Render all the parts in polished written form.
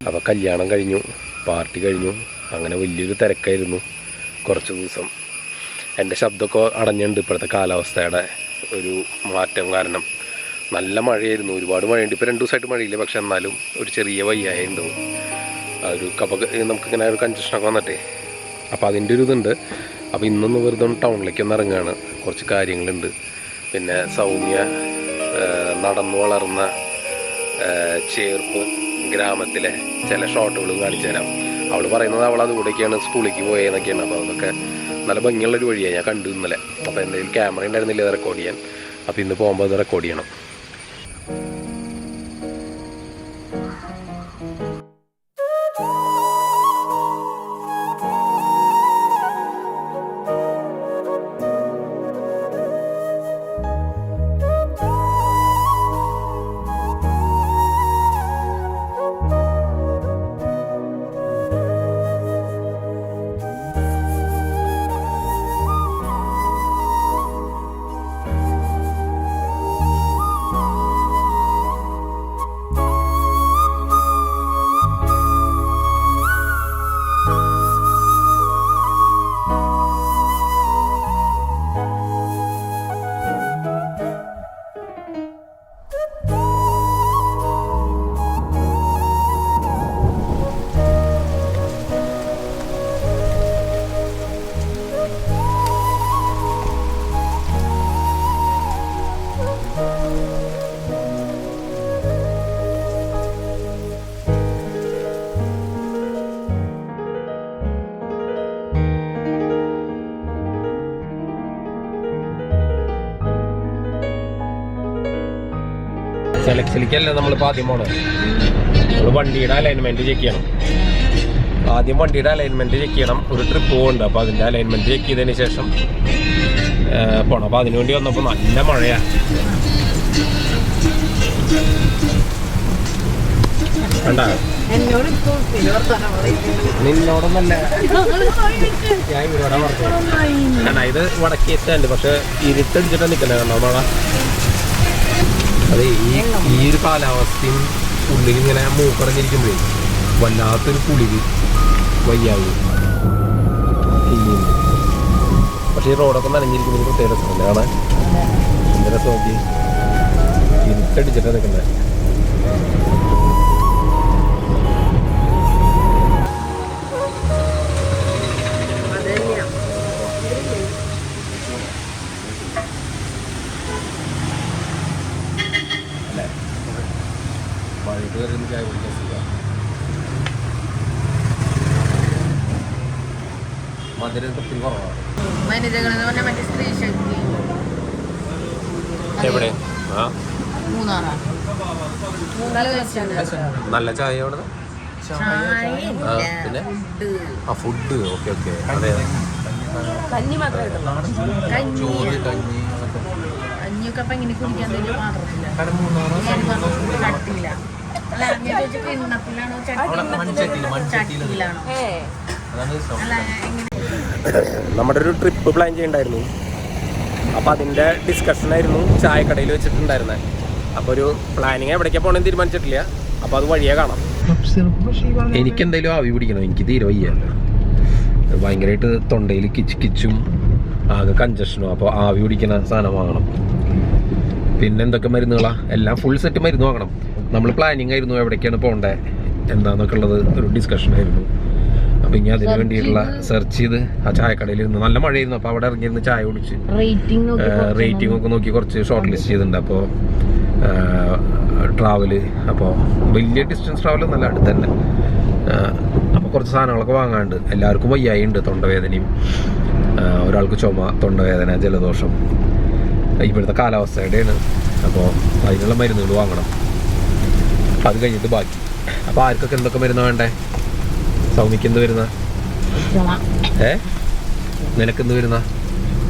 അപ്പോൾ കല്യാണം കഴിഞ്ഞു, പാർട്ടി കഴിഞ്ഞു, അങ്ങനെ വലിയൊരു തിരക്കായിരുന്നു കുറച്ച് ദിവസം. എൻ്റെ ശബ്ദമൊക്കെ അടഞ്ഞുണ്ട് ഇപ്പോഴത്തെ കാലാവസ്ഥയുടെ ഒരു മാറ്റം കാരണം. നല്ല മഴയായിരുന്നു, ഒരുപാട് മഴയുണ്ട്. ഇപ്പോൾ 2 ദിവസമായിട്ട് മഴയില്ല, പക്ഷെ എന്നാലും ഒരു ചെറിയ വയ്യായുണ്ട്. ഒരു നമുക്കിങ്ങനെ ഒരു കൺജഷനൊക്കെ വന്നിട്ടേ, അപ്പോൾ അതിൻ്റെ ഒരു ഇതുണ്ട്. അപ്പോൾ ഇന്നൊന്ന് വെറുതെ ടൗണിലേക്ക് ഒന്ന് ഇറങ്ങുകയാണ്, കുറച്ച് കാര്യങ്ങളുണ്ട്. പിന്നെ സൗമ്യ നടന്നു വളർന്ന ചേർപ്പ് ഗ്രാമത്തിലെ ചില ഷോട്ടുകളും കാണിച്ചു തരാം. അവൾ പറയുന്നത് അവൾ അതുകൂടെയൊക്കെയാണ് സ്കൂളിലേക്ക് പോയെന്നൊക്കെയാണ്. അപ്പോൾ അതൊക്കെ നല്ല ഭംഗിയുള്ളൊരു വഴിയാണ്, ഞാൻ കണ്ടു ഇന്നലെ. അപ്പോൾ എന്തെങ്കിലും ക്യാമറ ഉണ്ടായിരുന്നില്ല ഇത് റെക്കോർഡ് ചെയ്യാൻ. അപ്പോൾ ഇന്ന് പോകുമ്പോൾ അത് റെക്കോർഡ് ചെയ്യണം. സെലക്ഷനിലേക്കല്ല നമ്മളിപ്പോൾ ആദ്യം പോകണം. നമ്മൾ വണ്ടിയുടെ അലൈൻമെൻറ്റ് ചെക്ക് ചെയ്യണം. ആദ്യം വണ്ടിയുടെ അലൈൻമെൻറ്റ് ചെക്ക് ചെയ്യണം. ഒരു ട്രിപ്പ് പോകുന്നുണ്ട്, അപ്പോൾ അതിൻ്റെ അലൈൻമെൻറ്റ് ചെക്ക് ചെയ്തതിന് ശേഷം പോകണം. അപ്പോൾ അതിനുവേണ്ടി വന്നപ്പോൾ നല്ല മഴയാണ്. കണ്ട നിന്നോടൊന്നല്ല, ഞാൻ ഇവരോടെ പറഞ്ഞു. കണ്ട ഇത് വടക്കേ സ്റ്റാൻഡ്, പക്ഷെ ഇരുട്ടടിച്ചിട്ടാണ് നിൽക്കുന്നത്. കണ്ടോ മഴ. അതെ, ഈ ഒരു കാലാവസ്ഥയും ഉള്ളിലിങ്ങനെ മൂക്കടഞ്ഞിരിക്കുമ്പോഴേ വല്ലാത്തൊരു കുളിര് വയ്യാവും. പക്ഷേ ഈ റോഡൊക്കെ നനഞ്ഞിരിക്കുന്നത് പ്രത്യേക രസമല്ലേ കാണാൻ. എന്ത് രസം നോക്കി, ഇരുട്ടടിച്ചിട്ടാണ് നിൽക്കുന്നത്. ചായ കുടിക്കാൻ സുഖം. മധുരത്തിൽ കുറവാണ്. എവിടെ? നല്ല ചായ അവിടെ. പിന്നെ ആ ഫുഡ്. Okay okay. അതെ, കഞ്ഞി മാത്രമേ ചോറ് കഞ്ഞി കഞ്ഞിയൊക്കെ അപ്പം ഇങ്ങനെ കുടിക്കാൻ തട്ടില്ല. നമ്മുടെ ഒരു ട്രിപ്പ് പ്ലാൻ ചെയ്യണ്ടായിരുന്നു. അപ്പോൾ അതിൻ്റെ ഡിസ്കഷനായിരുന്നു ചായക്കടയിൽ വെച്ചിട്ടുണ്ടായിരുന്നത്. അപ്പോൾ ഒരു പ്ലാനിങ് എവിടേക്കാണ് പോകണമെന്ന് തീരുമാനിച്ചിട്ടില്ല. അപ്പോൾ അത് വഴിയേ കാണാം. എനിക്കെന്തായാലും ആവി പിടിക്കണം, എനിക്ക് തീരെ വയ്യല്ലോ. ഭയങ്കരമായിട്ട് തൊണ്ടയിൽ കിച്ചും ആകെ കഞ്ചഷനും. അപ്പോൾ ആവി പിടിക്കുന്ന സാധനം വാങ്ങണം. പിന്നെ എന്തൊക്കെ മരുന്നുകളാണ്, എല്ലാം ഫുൾ സെറ്റ് മരുന്ന് വാങ്ങണം. നമ്മൾ പ്ലാനിങ് ആയിരുന്നു എവിടേക്കാണ് പോകേണ്ടത് എന്താന്നൊക്കെ ഉള്ളത്, ഒരു ഡിസ്കഷനായിരുന്നു. അപ്പോൾ ഇനി അതിന് വേണ്ടിയിട്ടുള്ള സെർച്ച് ചെയ്ത് ആ ചായക്കടയിൽ ഇരുന്ന് നല്ല മഴയായിരുന്നു. അപ്പോൾ അവിടെ ഇറങ്ങിയിരുന്ന് ചായ കുടിച്ച് റേറ്റിംഗ് ഒക്കെ നോക്കി കുറച്ച് ഷോർട്ട് ലിസ്റ്റ് ചെയ്തിട്ടുണ്ട്. അപ്പോൾ ട്രാവല്, അപ്പോൾ വലിയ ഡിസ്റ്റൻസ് ട്രാവൽ നല്ല അടുത്ത് തന്നെ. അപ്പോൾ കുറച്ച് സാധനങ്ങളൊക്കെ വാങ്ങാണ്ട്. എല്ലാവർക്കും വയ്യായുണ്ട്, തൊണ്ടവേദനയും, ഒരാൾക്ക് ചുമ, തൊണ്ടവേദന, ജലദോഷം. ഇപ്പോഴത്തെ കാലാവസ്ഥയുടെയാണ്. അപ്പോൾ അതിനുള്ള മരുന്നുകൾ വാങ്ങണം. അത് കഴിഞ്ഞിട്ട് ബാക്കി. അപ്പോൾ ആർക്കൊക്കെ എന്തൊക്കെ മരുന്ന് വേണ്ടേ? സൗമിക്ക് എന്ത് വരുന്ന? നിനക്കെന്ത് വരുന്ന?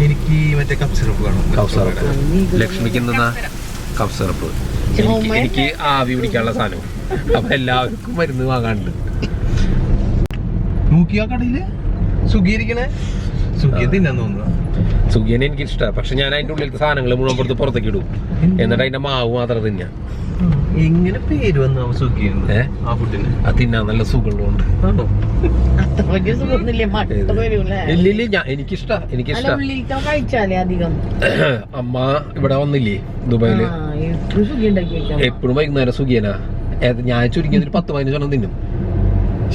എനിക്ക് മറ്റേ കഫ് സിറപ്പ് വേണം. Cough syrup. ലക്ഷ്മിക്ക് എന്തെന്നാ? Cough syrup. എനിക്ക് ആവി പിടിക്കാനുള്ള സാധനം. അപ്പൊ എല്ലാവർക്കും മരുന്ന് വാങ്ങാനുണ്ട്. നോക്കിയാ കടയില് സുഖിയിരിക്കണേ. സുഖി തിന്നാൻ തോന്നുന്നു. സുഖിയനെ എനിക്ക് ഇഷ്ടമാണ്. പക്ഷെ ഞാൻ അതിന്റെ ഉള്ളിലത്തെ സാധനങ്ങൾ മുഴുവൻ പുറത്തേക്ക് ഇടും. എന്നിട്ട് അതിന്റെ മാവ് മാത്രം തിന്നാ. എങ്ങനെ പേര് വന്ന സുഖിയാണ് ആ ഫുഡിന്? അത് തിന്നാൻ നല്ല സുഖമുള്ളതുകൊണ്ട്. ഇല്ലില്ല, എനിക്കിഷ്ടാ. കഴിച്ചാലേ അധികം. അമ്മ ഇവിടെ വന്നില്ലേ ദുബായില്, എപ്പോഴും വൈകുന്നേരം സുഖിയനാ. ഞാൻ ചുരുങ്ങിയത് 10-15 തിന്നും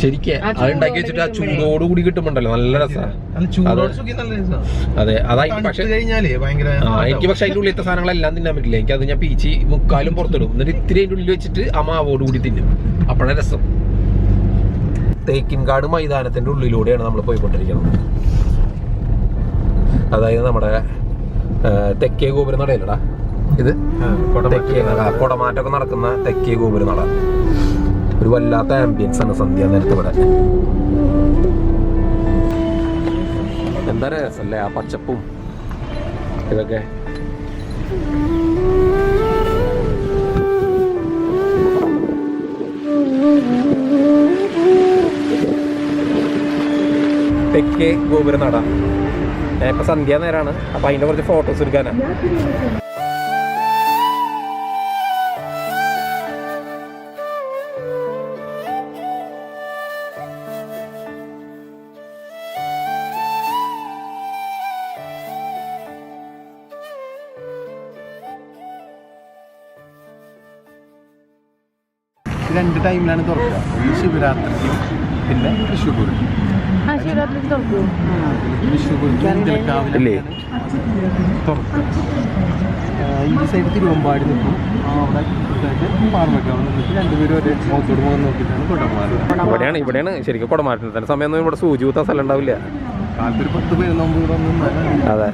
ശരിക്കും. അത് ഉണ്ടാക്കി വെച്ചിട്ട് ആ ചൂടോട് കൂടി കിട്ടുമ്പോണ്ടല്ലോ നല്ല രസമാണ്. അതെ, അതായിട്ട്. പക്ഷെ എനിക്ക് പക്ഷെ അതിന്റെ ഉള്ളിലത്തെ സാധനങ്ങളെല്ലാം തിന്നാൻ പറ്റില്ല. എനിക്ക് അത് ഞാൻ പീച്ചി മുക്കാലും പുറത്തിടും. എന്നിട്ട് ഇത്തിരി അതിന്റെ ഉള്ളിൽ വെച്ചിട്ട് ആ മാവോട് കൂടി തിന്നും. അപ്പോഴാണ് രസം. തേക്കിൻകാട് മൈതാനത്തിന്റെ ഉള്ളിലൂടെയാണ് നമ്മൾ പോയിക്കൊണ്ടിരിക്കുന്നത്. അതായത് നമ്മുടെ തെക്കേ ഗോപുര നടയല്ലടാ ഇത്. കൊടമാറ്റൊക്കെ നടക്കുന്ന തെക്കേ ഗോപുര നട. ഒരു വല്ലാത്ത ആംബിയൻസ് ആണ് സന്ധ്യ നേരത്തെ ഇവിടെ. എന്താ രസല്ലേ ആ പച്ചപ്പും ഇതൊക്കെ. തെക്കേ ഗോപുര നട. ഇപ്പൊ സന്ധ്യ നേരാണ്. അപ്പൊ അതിന്റെ കുറച്ച് ഫോട്ടോസ് എടുക്കാനാ. രണ്ട് ടൈമിലാണ് തുറക്കുക. ഈ ശിവരാത്രിക്കും പിന്നെ തൃശ്ശൂർ പൂരം. ഇല്ലേ തുറക്കും. ഈ സൈഡ് തിരുവമ്പാടി നിൽക്കും. അവിടെ പാർവക്കാവ് നിന്നിട്ട് രണ്ടുപേരും ഒരേ മുഖത്തോട് മുഖം നോക്കിയിട്ടാണ് കൊടമാറുക. ഇവിടെയാണ് ശരിക്കും കൊടമാറ്റത്തിന് സമയമൊന്നും ഇവിടെ സൂചി കുത്താൻ സ്ഥലം ഉണ്ടാവില്ല. കാലത്തൊരു 10 പേര് നോമ്പ് വന്നാൽ അതെ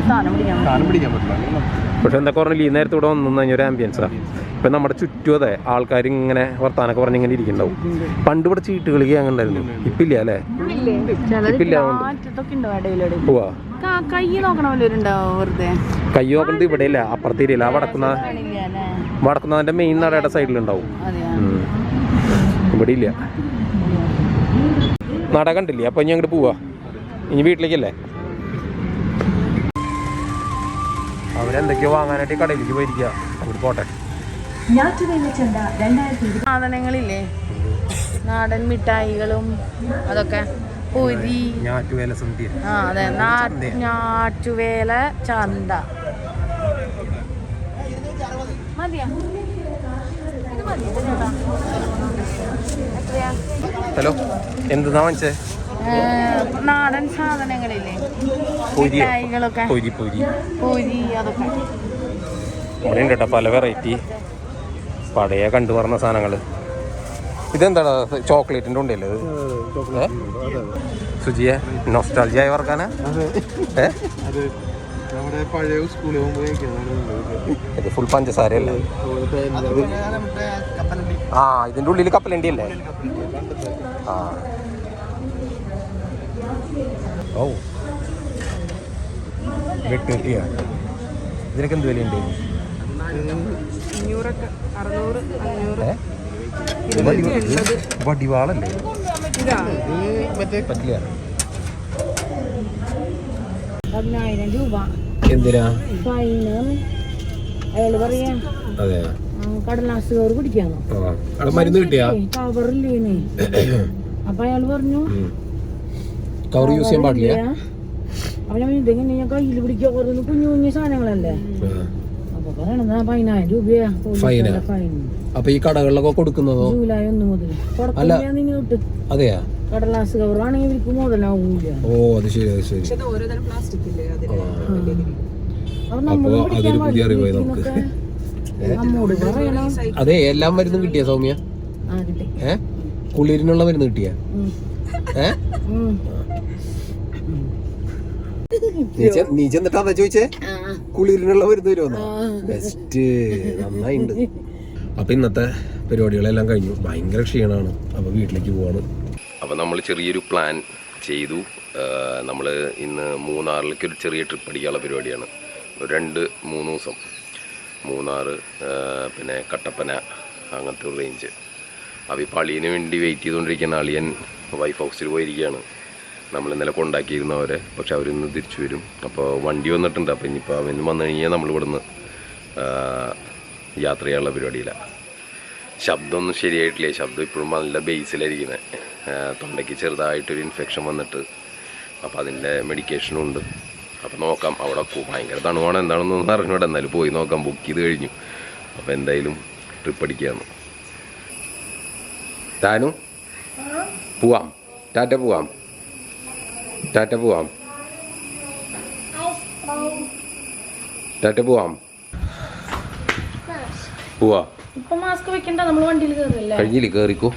സാധനം പിടിക്കാൻ പറ്റില്ല. പക്ഷെ എന്തൊക്കെ പറഞ്ഞില്ല, ഈ നേരത്തെ ഇവിടെ വന്നു കഴിഞ്ഞാൽ ഒരു ആംബിയൻസാണ്. ഇപ്പം നമ്മുടെ ചുറ്റും അതെ ആൾക്കാർ ഇങ്ങനെ വർത്താനൊക്കെ പറഞ്ഞ് ഇങ്ങനെ ഇരിക്കുന്നുണ്ടാവും. പണ്ട് ഇവിടെ ചീട്ട് കളിക്കുക അങ്ങനെ ഉണ്ടായിരുന്നു. ഇപ്പില്ല അല്ലേ? ഇപ്പില്ല. പോവാ കൈ നോക്കണത് ഇവിടെ ഇല്ല, അപ്പുറത്തിരില്ല. വടക്കുന്നതിന്റെ മെയിൻ നടയുടെ സൈഡിലുണ്ടാവും. ഇവിടെ ഇല്ല. നട കണ്ടില്ലേ? അപ്പൊ ഇനി അങ്ങോട്ട് പോവാ. ഇനി വീട്ടിലേക്കല്ലേ? അവരെന്തൊക്കെയോ വാങ്ങാനായിട്ട് കടയിലേക്ക് പോയിരിക്കുക. അവിടെ പോട്ടെ. സാധനങ്ങളില്ലേ, നാടൻ മിഠായികളും അതൊക്കെ. പൊരി, ഞാറ്റുവേല സന്ധ്യ. അതെ, ഞാറ്റുവേല ചന്ത. മതിയാ? ഹലോ, എന്തെന്നാ വാങ്ങിച്ചേ? നാടൻ സാധനങ്ങളില്ലേ, മിഠായികളൊക്കെ. പൊരി അതൊക്കെ ഇവിടെ ഉണ്ട് കേട്ടോ, പല വെറൈറ്റി പഴയ കണ്ടു പറഞ്ഞ സാധനങ്ങൾ. ഇതെന്താടാ ചോക്ലേറ്റിൻ്റെ ഉണ്ടല്ലേ ഇത്? സുജിയെ നൊസ്റ്റാൾജിയ ആയി വർക്കാനാ? ഇത് ഫുൾ പഞ്ചസാരയല്ലേ? ആ, ഇതിൻ്റെ ഉള്ളിൽ കപ്പലണ്ടി അല്ലേ? ആ, ഓ വെട്ടിയ ഇതിനൊക്കെ എന്ത് വിലയുണ്ട്? വടിവാളല്ലേ? പറ്റില്ല. 10,000 രൂപ. എന്തിനാ? അയാള് പറയാ അതെ കടലാസ് കവർ പിടിക്കാന്നോ? മരുന്ന് കിട്ടിയാ? കവറില്ലേന്ന്. അപ്പൊ അയാള് പറഞ്ഞു കവർ യൂസ് ചെയ്യാൻ പാടില്ല. അപ്പൊ ഞാൻ ഇതെങ്ങനെ ഞാൻ കയ്യിൽ പിടിക്കാൻ പറഞ്ഞു. കുഞ്ഞു കുഞ്ഞു സാധനങ്ങളല്ലേ. അപ്പൊ പറയണത് 10,000 രൂപയാ ഫൈൻ. അപ്പൊ ഈ കടകളിലൊക്കെ കൊടുക്കുന്നതോ? ജൂലൈ 1 മുതൽ. അതെയാ? കടലാസ് കവറാണെങ്കിൽ ഇവർക്ക് മുതലാവൂല. ഓ, അത് ശരി, അത് ശരി. അപ്പൊ അതൊരു പുതിയ അറിവായി നമുക്ക്. നമ്മോട് പറയണം. അതെ, എല്ലാം മരുന്നും കിട്ടിയ സൗമ്യ? കുളിരിനുള്ള മരുന്ന് കിട്ടിയ? നീ ചെന്നിട്ട് അതാ ചോദിച്ചേ, കുളിരിനുള്ള മരുന്ന് വരുമോ? ബെസ്റ്റ്, നന്നായിണ്ട്. അപ്പൊ ഇന്നത്തെ പരിപാടികളെല്ലാം കഴിഞ്ഞു. ഭയങ്കര ക്ഷീണമാണ്. അപ്പൊ വീട്ടിലേക്ക് പോവാണ്. അപ്പൊ നമ്മൾ ചെറിയൊരു പ്ലാൻ ചെയ്തു. നമ്മൾ ഇന്ന് മൂന്നാറിലേക്ക് ഒരു ചെറിയ ട്രിപ്പ് അടിക്കാനുള്ള പരിപാടിയാണ്. 2-3 ദിവസം മൂന്നാർ, പിന്നെ കട്ടപ്പന, അങ്ങനത്തെ ഒരു റേഞ്ച്. അപ്പോൾ ഈ പള്ളീന് വേണ്ടി വെയിറ്റ് ചെയ്തുകൊണ്ടിരിക്കുന്ന അളിയൻ വൈഫ് ഹൗസിൽ പോയിരിക്കുകയാണ്. നമ്മൾ ഇന്നലെ കൊണ്ടാക്കിയിരുന്നവരെ. പക്ഷെ അവരിന്ന് തിരിച്ചു വരും. അപ്പോൾ വണ്ടി വന്നിട്ടുണ്ട്. അപ്പോൾ ഇനിയിപ്പോൾ അവന് വന്നു കഴിഞ്ഞാൽ നമ്മളിവിടുന്ന് യാത്ര ചെയ്യാനുള്ള പരിപാടിയില്ല. ശബ്ദമൊന്നും ശരിയായിട്ടില്ലേ. ശബ്ദം ഇപ്പോഴും നല്ല ബേസിലായിരിക്കുന്നത്. തൊണ്ടയ്ക്ക് ചെറുതായിട്ടൊരു ഇൻഫെക്ഷൻ വന്നിട്ട് അപ്പോൾ അതിൻ്റെ മെഡിക്കേഷനും ഉണ്ട്. അപ്പോൾ നോക്കാം. അവിടെ ഭയങ്കര തണുവാണ് എന്താണെന്നൊന്നും അറിഞ്ഞൂടെ. എന്നാലും പോയി നോക്കാം. ബുക്ക് ചെയ്ത് കഴിഞ്ഞു. അപ്പോൾ എന്തായാലും ട്രിപ്പ് അടിക്കുകയാണ്. താനും പോവാം. ടാറ്റ പോവാം. ടാറ്റ പോവാം. ടാറ്റ പോവാം. പോവാ. ഇപ്പൊ മാസ്ക് വെക്കണ്ട, നമ്മൾ വണ്ടിയിൽ കയറില്ലേ. കഴിഞ്ഞില്ലേ? കയറിക്കോ.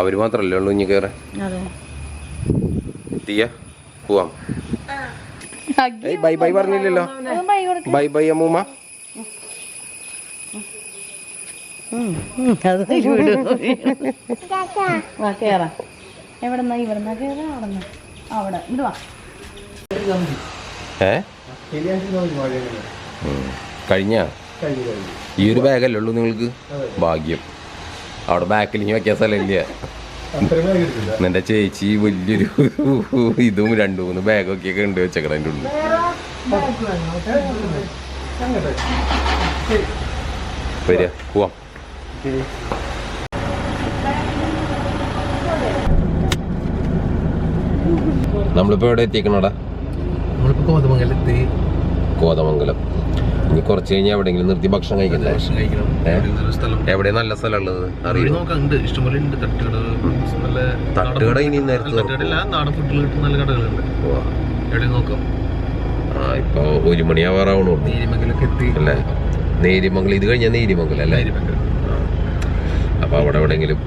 അവര് മാത്രല്ലേ ഉള്ളൂ ഇനി കയറാൻ. തീയ പോവാം. ബൈ ബൈ പറഞ്ഞില്ലല്ലോ. ബൈ ബൈ അമ്മൂമ്മ. കേറാ. എവിടെന്നാ? ഇവിടെന്നാ കേറാ. അവിടെ ഇടുവാ. കഴിഞ്ഞ ഈ ഒരു ബാഗല്ലേ ഉള്ളൂ നിങ്ങൾക്ക്? ഭാഗ്യം. അവിടെ ബാക്കിൽ ഇനി വെക്കാൻ സ്ഥലമില്ല. നിന്റെ ചേച്ചി വലിയൊരു ഇതും 2-3 ബാഗൊക്കെ ഉണ്ട് വെച്ചേക്കട അതിൻ്റെ ഉള്ളിൽ. വരിക പോവാം. നമ്മളിപ്പോ എവിടെ എത്തിക്കണടാ? കോതമംഗലം. ഇനി കുറച്ച് കഴിഞ്ഞാൽ എവിടെയെങ്കിലും നിർത്തി ഭക്ഷണം കഴിക്കണ്ടേ? എവിടെ നല്ല സ്ഥലം ഉള്ളത് അറിയോ? തട്ടുകട ഇനി നേരത്തെ ഇപ്പൊ 1 മണിയാവാറാവണു അല്ലേ? നേരിമംഗലം. ഇത് കഴിഞ്ഞാൽ നേരിമംഗലം അല്ലേ? അപ്പൊ അവിടെ എവിടെയെങ്കിലും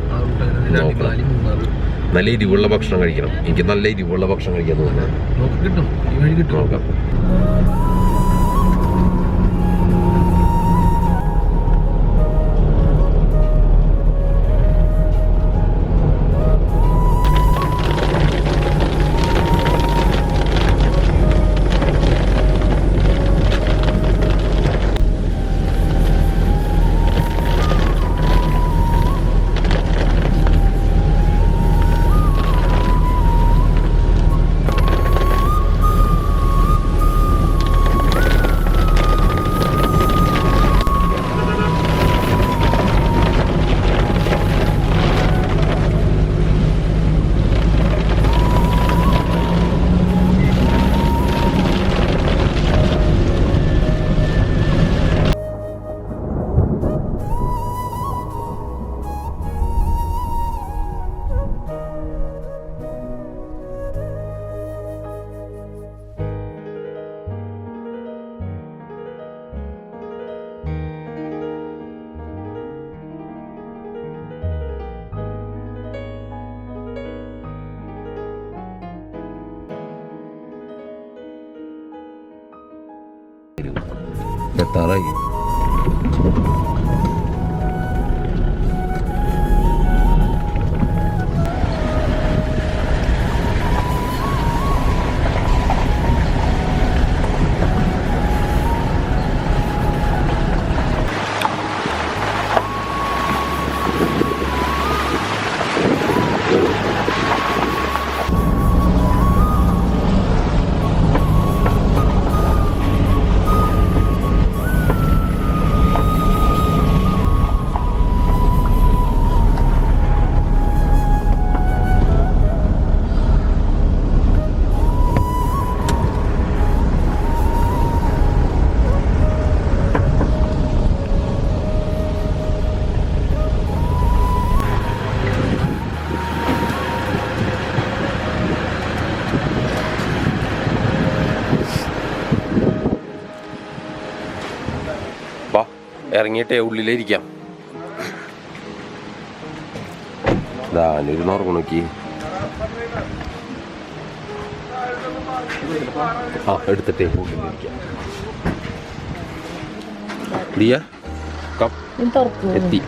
നോക്കണം. നല്ല എരിവുള്ള ഭക്ഷണം കഴിക്കണം. എനിക്ക് നല്ല എരിവുള്ള ഭക്ഷണം കഴിക്കാൻ തോന്നുന്നു. നോക്കാം. എത്താറായി. ഇറങ്ങിയിട്ടേ ഉള്ളിലിരിക്കാം. ദാനൊരു ഉറങ്ങ നോക്കി. എടുത്തിട്ടേ ഉള്ളിലിരിക്കാം. ദിയ എത്തി.